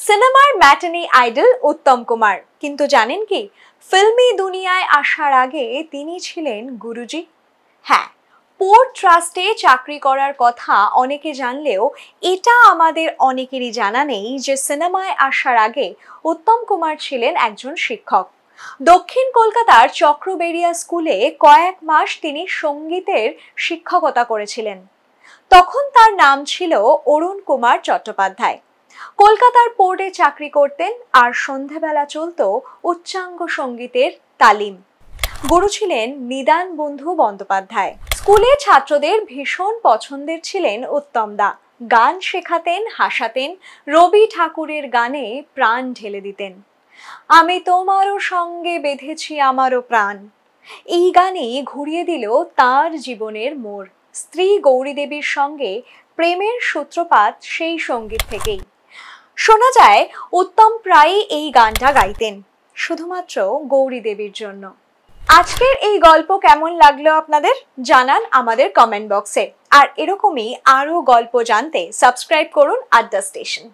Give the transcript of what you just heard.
সিনেমার ম্যাটনি আইডল উত্তম কুমার, কিন্তু জানেন কি ফিল্মি দুনিয়ায় আসার আগে তিনি ছিলেন গুরুজি। হ্যাঁ, পোর্ট ট্রাস্টে চাকরি করার কথা অনেকে জানলেও এটা আমাদের অনেকেরই জানা নেই যে সিনেমায় আসার আগে উত্তম কুমার ছিলেন একজন শিক্ষক। দক্ষিণ কলকাতার চক্রবেড়িয়া স্কুলে কয়েক মাস তিনি সঙ্গীতের শিক্ষকতা করেছিলেন। তখন তার নাম ছিল অরুণ কুমার চট্টোপাধ্যায়। কলকাতার পোর্টে চাকরি করতেন আর সন্ধেবেলা চলত উচ্চাঙ্গ সঙ্গীতের তালিম। গুরু ছিলেন নিদান বন্ধু বন্দ্যোপাধ্যায়। স্কুলে ছাত্রদের ভীষণ পছন্দের ছিলেন উত্তম দা। গান শেখাতেন, হাসাতেন, রবি ঠাকুরের গানে প্রাণ ঢেলে দিতেন। আমি তোমারও সঙ্গে বেঁধেছি আমারও প্রাণ, এই গানে ঘুরিয়ে দিল তার জীবনের মোড়। স্ত্রী গৌরী দেবীর সঙ্গে প্রেমের সূত্রপাত সেই সঙ্গীত থেকেই। শোনা যায় উত্তম প্রায়ই এই গানটা গাইতেন শুধুমাত্র গৌরী দেবীর জন্য। আজকের এই গল্প কেমন লাগলো আপনাদের জানান আমাদের কমেন্ট বক্সে। আর এরকমই আরো গল্প জানতে সাবস্ক্রাইব করুন আড্ডা স্টেশন।